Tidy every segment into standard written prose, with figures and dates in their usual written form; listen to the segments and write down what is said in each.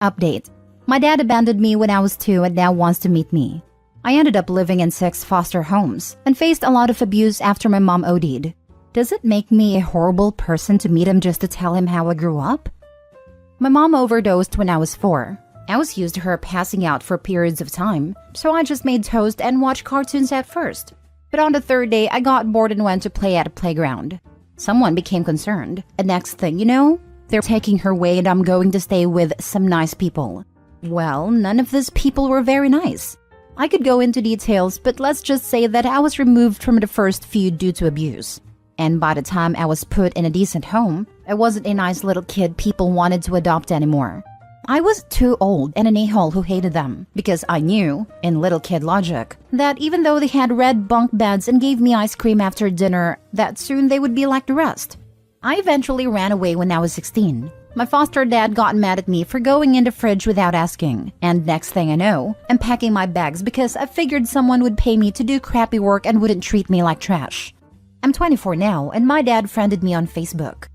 Update. My dad abandoned me when I was 2 and now wants to meet me. I ended up living in 6 foster homes and faced a lot of abuse after my mom OD'd. Does it make me a horrible person to meet him just to tell him how I grew up? My mom overdosed when I was 4. I was used to her passing out for periods of time, so I just made toast and watched cartoons at first. But on the 3rd day, I got bored and went to play at a playground. Someone became concerned, and next thing you know, they're taking her away and I'm going to stay with some nice people. Well, none of these people were very nice. I could go into details, but let's just say that I was removed from the first few due to abuse. And by the time I was put in a decent home, I wasn't a nice little kid people wanted to adopt anymore. I was too old and an a-hole who hated them, because I knew, in little kid logic, that even though they had red bunk beds and gave me ice cream after dinner, that soon they would be like the rest. I eventually ran away when I was 16. My foster dad got mad at me for going in the fridge without asking, and next thing I know, I'm packing my bags because I figured someone would pay me to do crappy work and wouldn't treat me like trash. I'm 24 now, and my dad friended me on Facebook.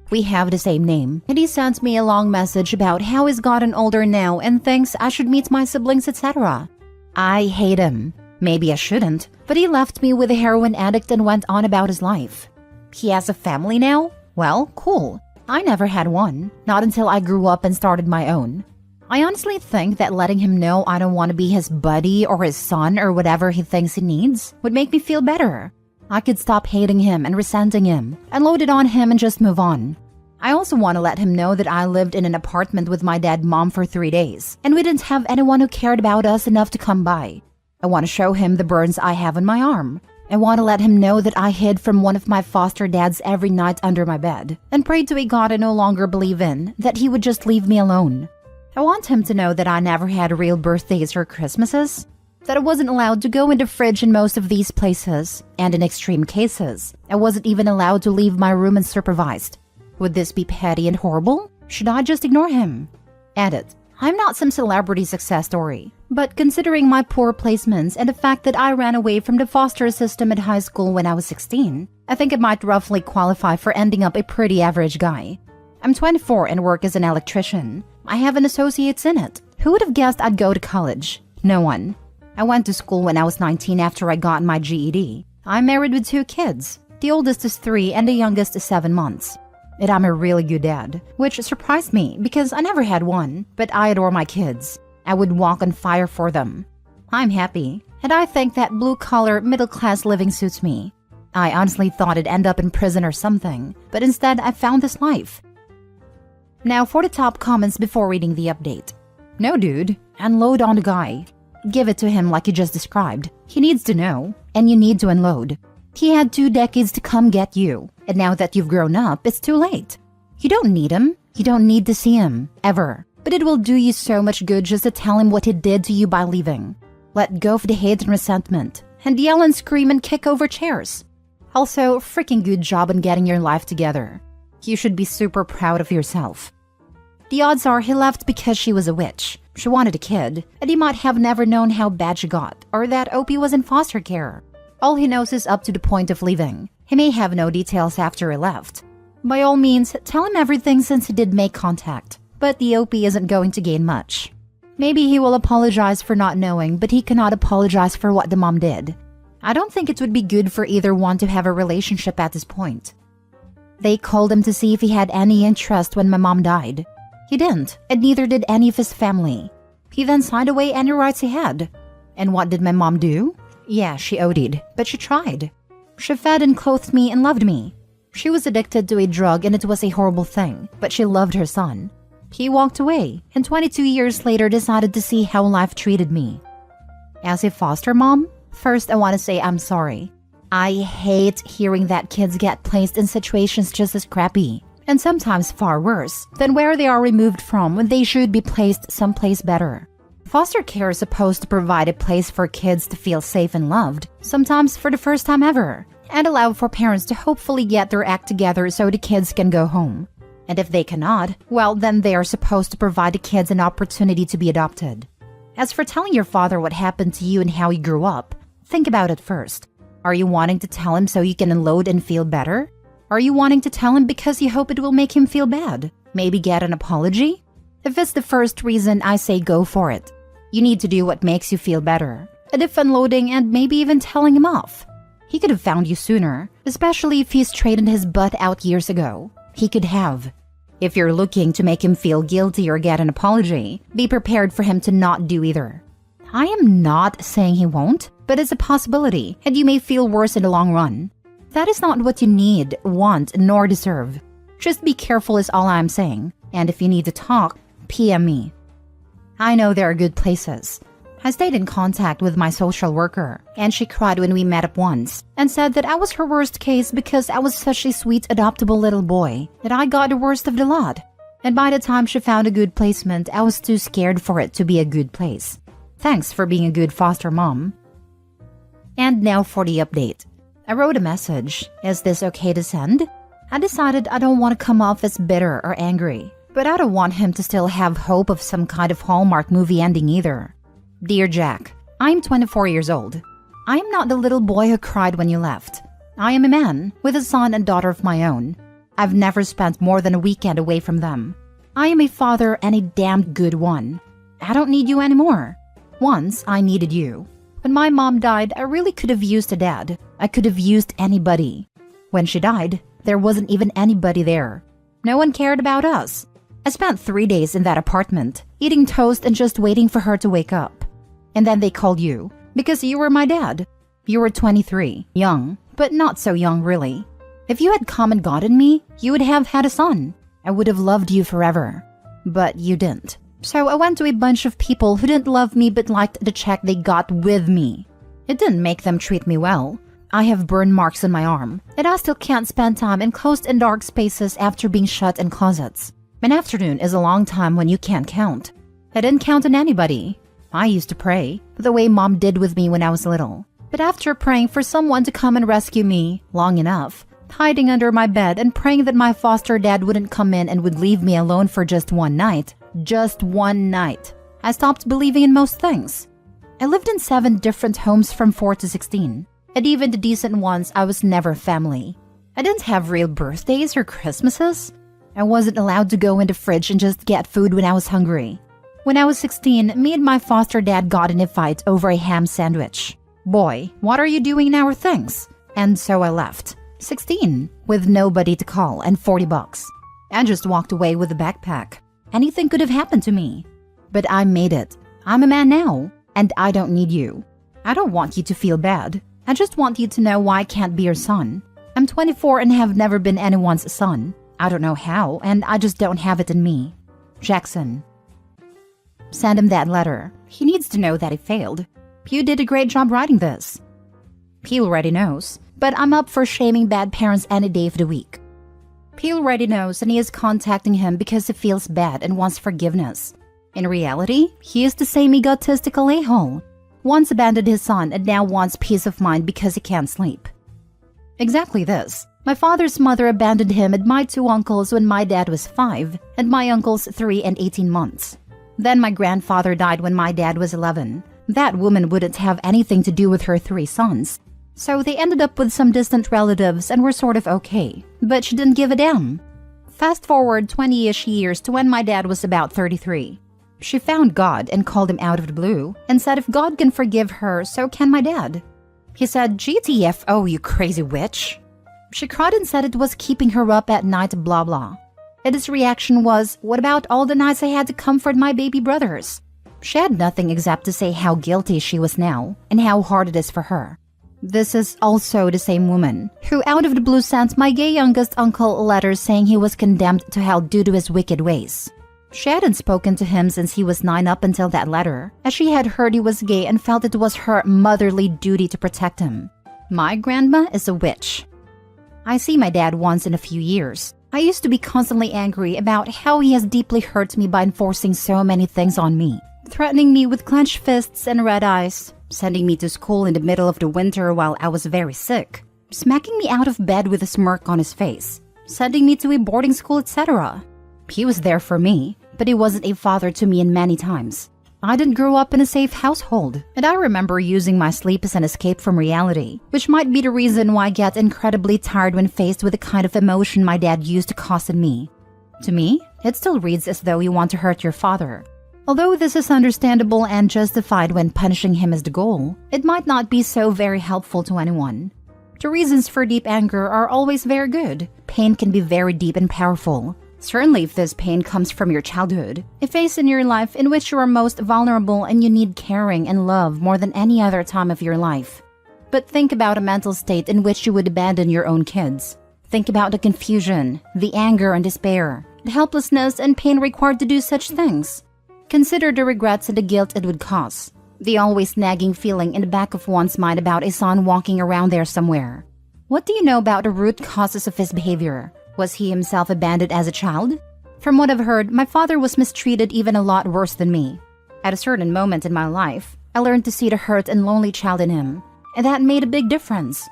We have the same name, and he sent me a long message about how he's gotten older now and thinks I should meet my siblings, etc. I hate him. Maybe I shouldn't, but he left me with a heroin addict and went on about his life. He has a family now? Well, cool. I never had one, not until I grew up and started my own. I honestly think that letting him know I don't want to be his buddy or his son or whatever he thinks he needs would make me feel better. I could stop hating him and resenting him, and load it on him and just move on. I also want to let him know that I lived in an apartment with my dad and mom for 3 days, and we didn't have anyone who cared about us enough to come by. I want to show him the burns I have on my arm. I want to let him know that I hid from one of my foster dads every night under my bed, and prayed to a God I no longer believe in, that he would just leave me alone. I want him to know that I never had real birthdays or Christmases, that I wasn't allowed to go in the fridge in most of these places, and in extreme cases, I wasn't even allowed to leave my room unsupervised. Would this be petty and horrible? Should I just ignore him? Edit. I'm not some celebrity success story, but considering my poor placements and the fact that I ran away from the foster system at high school when I was 16, I think I might roughly qualify for ending up a pretty average guy. I'm 24 and work as an electrician. I have an associate's in it. Who would have guessed I'd go to college? No one. I went to school when I was 19 after I got my GED. I'm married with 2 kids. The oldest is 3 and the youngest is 7 months. And I'm a really good dad, which surprised me because I never had one, but I adore my kids. I would walk on fire for them. I'm happy, and I think that blue-collar, middle-class living suits me. I honestly thought I'd end up in prison or something, but instead I found this life. Now for the top comments before reading the update. No dude, unload on the guy. Give it to him like you just described. He needs to know, and you need to unload. He had 2 decades to come get you, and now that you've grown up, it's too late. You don't need him. You don't need to see him, ever. But it will do you so much good just to tell him what he did to you by leaving. Let go of the hate and resentment, and yell and scream and kick over chairs. Also, freaking good job on getting your life together. You should be super proud of yourself. The odds are he left because she was a witch. She wanted a kid, and he might have never known how bad she got, or that Opie was in foster care. All he knows is up to the point of leaving. He may have no details after he left. By all means, tell him everything since he did make contact, but the OP isn't going to gain much. Maybe he will apologize for not knowing, but he cannot apologize for what the mom did. I don't think it would be good for either one to have a relationship at this point. They called him to see if he had any interest when my mom died. He didn't, and neither did any of his family. He then signed away any rights he had. And what did my mom do? Yeah, she OD'd, but she tried. She fed and clothed me and loved me. She was addicted to a drug and it was a horrible thing, but she loved her son. He walked away, and 22 years later decided to see how life treated me. As a foster mom, first I want to say I'm sorry. I hate hearing that kids get placed in situations just as crappy, and sometimes far worse, than where they are removed from when they should be placed someplace better. Foster care is supposed to provide a place for kids to feel safe and loved, sometimes for the first time ever, and allow for parents to hopefully get their act together so the kids can go home. And if they cannot, well, then they are supposed to provide the kids an opportunity to be adopted. As for telling your father what happened to you and how you grew up, think about it first. Are you wanting to tell him so you can unload and feel better? Are you wanting to tell him because you hope it will make him feel bad? Maybe get an apology? If it's the first reason, I say go for it. You need to do what makes you feel better. And if unloading and maybe even telling him off. He could have found you sooner, especially if he straightened his butt out years ago. He could have. If you're looking to make him feel guilty or get an apology, be prepared for him to not do either. I am not saying he won't, but it's a possibility, and you may feel worse in the long run. That is not what you need, want, nor deserve. Just be careful is all I'm saying, and if you need to talk, PM me. I know there are good places. I stayed in contact with my social worker, and she cried when we met up once and said that I was her worst case because I was such a sweet, adoptable little boy that I got the worst of the lot. And by the time she found a good placement, I was too scared for it to be a good place. Thanks for being a good foster mom. And now for the update. I wrote a message. Is this okay to send? I decided I don't want to come off as bitter or angry, but I don't want him to still have hope of some kind of Hallmark movie ending either. Dear Jack, I'm 24 years old. I am not the little boy who cried when you left. I am a man with a son and daughter of my own. I've never spent more than a weekend away from them. I am a father and a damned good one. I don't need you anymore. Once I needed you. When my mom died, I really could have used a dad. I could have used anybody. When she died, there wasn't even anybody there. No one cared about us. I spent 3 days in that apartment, eating toast and just waiting for her to wake up. And then they called you, because you were my dad. You were 23, young, but not so young really. If you had come and gotten me, you would have had a son. I would have loved you forever. But you didn't. So I went to a bunch of people who didn't love me but liked the check they got with me. It didn't make them treat me well. I have burn marks on my arm, and I still can't spend time in closed and dark spaces after being shut in closets. An afternoon is a long time when you can't count. I didn't count on anybody. I used to pray, the way Mom did with me when I was little. But after praying for someone to come and rescue me long enough, hiding under my bed and praying that my foster dad wouldn't come in and would leave me alone for just one night, I stopped believing in most things. I lived in 7 different homes from 4 to 16, and even the decent ones I was never family. I didn't have real birthdays or Christmases. I wasn't allowed to go in the fridge and just get food when I was hungry. When I was 16, me and my foster dad got in a fight over a ham sandwich. Boy, what are you doing in our things? And so I left. 16, with nobody to call and $40. I just walked away with a backpack. Anything could have happened to me. But I made it. I'm a man now, and I don't need you. I don't want you to feel bad. I just want you to know why I can't be your son. I'm 24 and have never been anyone's son. I don't know how, and I just don't have it in me. Jackson. Send him that letter. He needs to know that he failed. You did a great job writing this. He already knows, but I'm up for shaming bad parents any day of the week. He already knows and he is contacting him because he feels bad and wants forgiveness. In reality, he is the same egotistical a-hole. Once abandoned his son and now wants peace of mind because he can't sleep. Exactly this. My father's mother abandoned him and my 2 uncles when my dad was 5 and my uncles 3 and 18 months. Then my grandfather died when my dad was 11. That woman wouldn't have anything to do with her 3 sons. So they ended up with some distant relatives and were sort of okay. But she didn't give a damn. Fast forward 20-ish years to when my dad was about 33. She found God and called him out of the blue and said if God can forgive her, so can my dad. He said, GTFO, you crazy witch. She cried and said it was keeping her up at night, blah blah. And his reaction was, what about all the nights I had to comfort my baby brothers? She had nothing except to say how guilty she was now and how hard it is for her. This is also the same woman who out of the blue sent my gay youngest uncle letters saying he was condemned to hell due to his wicked ways. She hadn't spoken to him since he was 9 up until that letter, as she had heard he was gay and felt it was her motherly duty to protect him. My grandma is a witch. I see my dad once in a few years. I used to be constantly angry about how he has deeply hurt me by enforcing so many things on me, threatening me with clenched fists and red eyes, sending me to school in the middle of the winter while I was very sick, smacking me out of bed with a smirk on his face, sending me to a boarding school, etc. He was there for me, but he wasn't a father to me in many times. I didn't grow up in a safe household, and I remember using my sleep as an escape from reality, which might be the reason why I get incredibly tired when faced with the kind of emotion my dad used to cause in me. To me, It still reads as though you want to hurt your father. Although this is understandable and justified when punishing him is the goal, it might not be so very helpful to anyone. The reasons for deep anger are always very good. Pain can be very deep and powerful. Certainly if this pain comes from your childhood, a phase in your life in which you are most vulnerable and you need caring and love more than any other time of your life. But think about a mental state in which you would abandon your own kids. Think about the confusion, the anger and despair, the helplessness and pain required to do such things. Consider the regrets and the guilt it would cause. The always nagging feeling in the back of one's mind about a son walking around there somewhere. What do you know about the root causes of his behavior? Was he himself abandoned as a child? From what I've heard, my father was mistreated even a lot worse than me. At a certain moment in my life, I learned to see the hurt and lonely child in him, and that made a big difference.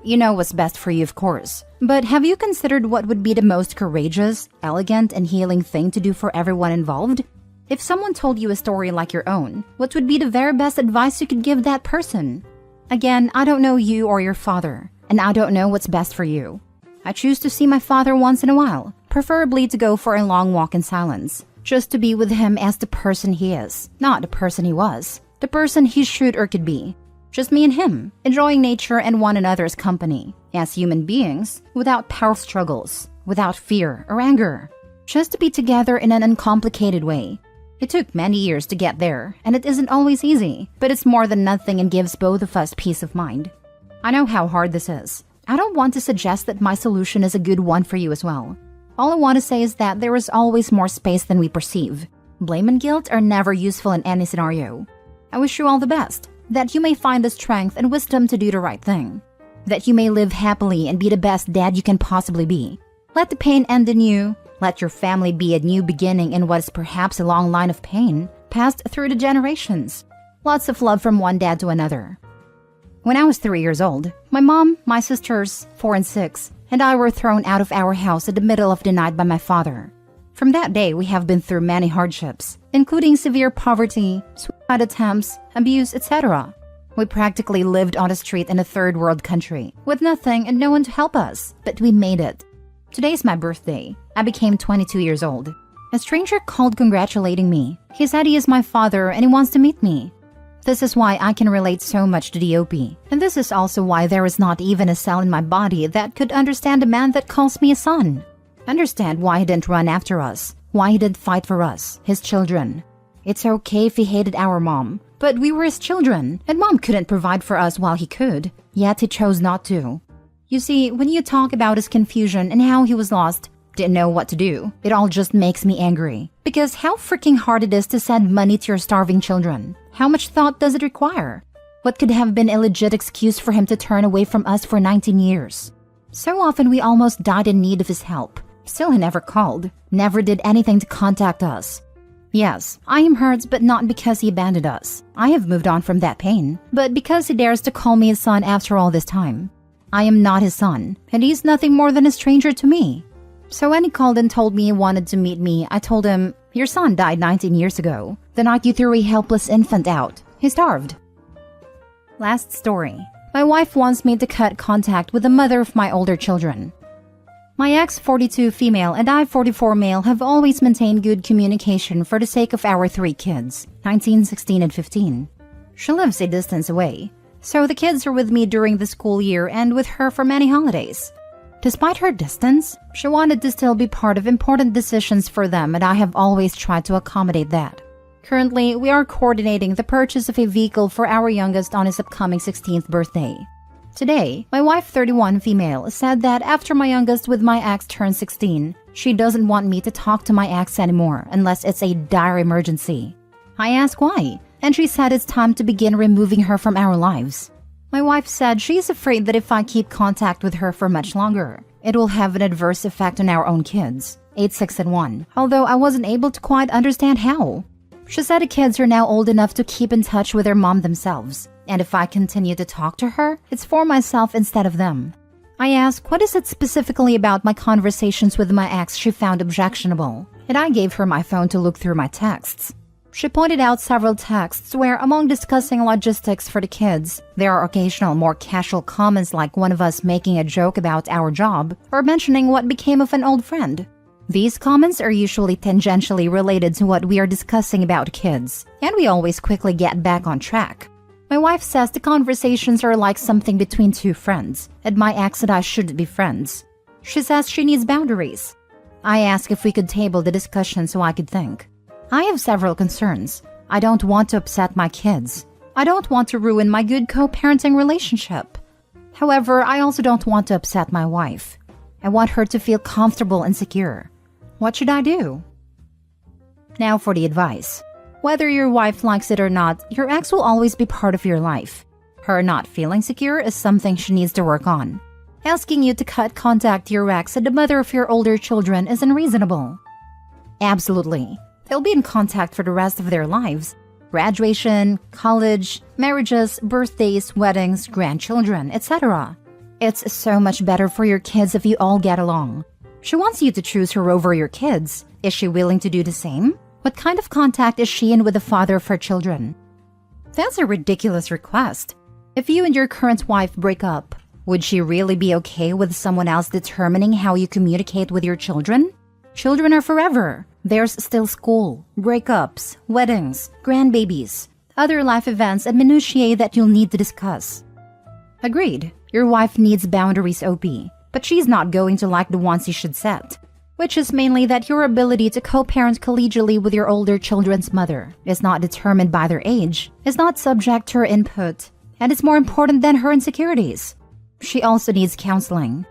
You know what's best for you, of course, but have you considered what would be the most courageous, elegant, and healing thing to do for everyone involved? If someone told you a story like your own, what would be the very best advice you could give that person? Again, I don't know you or your father, and I don't know what's best for you. I choose to see my father once in a while, preferably to go for a long walk in silence, just to be with him as the person he is, not the person he was, the person he should or could be. Just me and him, enjoying nature and one another's company, as human beings, without power struggles, without fear or anger, just to be together in an uncomplicated way. It took many years to get there, and it isn't always easy, but it's more than nothing and gives both of us peace of mind. I know how hard this is. I don't want to suggest that my solution is a good one for you as well. All I want to say is that there is always more space than we perceive. Blame and guilt are never useful in any scenario. I wish you all the best, that you may find the strength and wisdom to do the right thing, that you may live happily and be the best dad you can possibly be. Let the pain end in you. Let your family be a new beginning in what is perhaps a long line of pain, passed through the generations. Lots of love from one dad to another. When I was 3 years old, my mom, my sisters, 4 and 6, and I were thrown out of our house at the middle of the night by my father. From that day, we have been through many hardships, including severe poverty, suicide attempts, abuse, etc. We practically lived on the street in a third world country, with nothing and no one to help us, but we made it. Today's my birthday. I became 22 years old. A stranger called congratulating me. He said he is my father and he wants to meet me. This is why I can relate so much to the OP. And this is also why there is not even a cell in my body that could understand a man that calls me a son. Understand why he didn't run after us, why he didn't fight for us, his children. It's okay if he hated our mom, but we were his children, and mom couldn't provide for us while he could, yet he chose not to. You see, when you talk about his confusion and how he was lost, didn't know what to do, it all just makes me angry. Because how freaking hard it is to send money to your starving children. How much thought does it require? What could have been a legit excuse for him to turn away from us for 19 years? So often we almost died in need of his help. Still he never called, never did anything to contact us. Yes, I am hurt, but not because he abandoned us. I have moved on from that pain, but because he dares to call me his son after all this time. I am not his son, and he's nothing more than a stranger to me. So when he called and told me he wanted to meet me, I told him, your son died 19 years ago. The night you threw a helpless infant out. He starved. Last story. My wife wants me to cut contact with the mother of my older children. My ex, 42 female, and I, 44 male, have always maintained good communication for the sake of our 3 kids, 19, 16, and 15. She lives a distance away, so the kids are with me during the school year and with her for many holidays. Despite her distance, she wanted to still be part of important decisions for them, and I have always tried to accommodate that. Currently, we are coordinating the purchase of a vehicle for our youngest on his upcoming 16th birthday. Today, my wife, 31 female, said that after my youngest with my ex turned 16, she doesn't want me to talk to my ex anymore unless it's a dire emergency. I asked why, and she said it's time to begin removing her from our lives. My wife said she's afraid that if I keep contact with her for much longer, it will have an adverse effect on our own kids, 8, 6, and 1, although I wasn't able to quite understand how. She said the kids are now old enough to keep in touch with their mom themselves, and if I continue to talk to her, it's for myself instead of them. I asked what is it specifically about my conversations with my ex she found objectionable, and I gave her my phone to look through my texts. She pointed out several texts where, among discussing logistics for the kids, there are occasional more casual comments like one of us making a joke about our job or mentioning what became of an old friend. These comments are usually tangentially related to what we are discussing about kids, and we always quickly get back on track. My wife says the conversations are like something between two friends, and my ex and I shouldn't be friends. She says she needs boundaries. I ask if we could table the discussion so I could think. I have several concerns. I don't want to upset my kids. I don't want to ruin my good co-parenting relationship. However, I also don't want to upset my wife. I want her to feel comfortable and secure. What should I do? Now for the advice. Whether your wife likes it or not, your ex will always be part of your life. Her not feeling secure is something she needs to work on. Asking you to cut contact to your ex and the mother of your older children is unreasonable. Absolutely. They'll be in contact for the rest of their lives. Graduation, college, marriages, birthdays, weddings, grandchildren, etc. It's so much better for your kids if you all get along. She wants you to choose her over your kids. Is she willing to do the same? What kind of contact is she in with the father of her children? That's a ridiculous request. If you and your current wife break up, would she really be okay with someone else determining how you communicate with your children? Children are forever. There's still school, breakups, weddings, grandbabies, other life events and minutiae that you'll need to discuss. Agreed, your wife needs boundaries, OP, but she's not going to like the ones you should set, which is mainly that your ability to co-parent collegially with your older children's mother is not determined by their age, is not subject to her input, and is more important than her insecurities. She also needs counseling.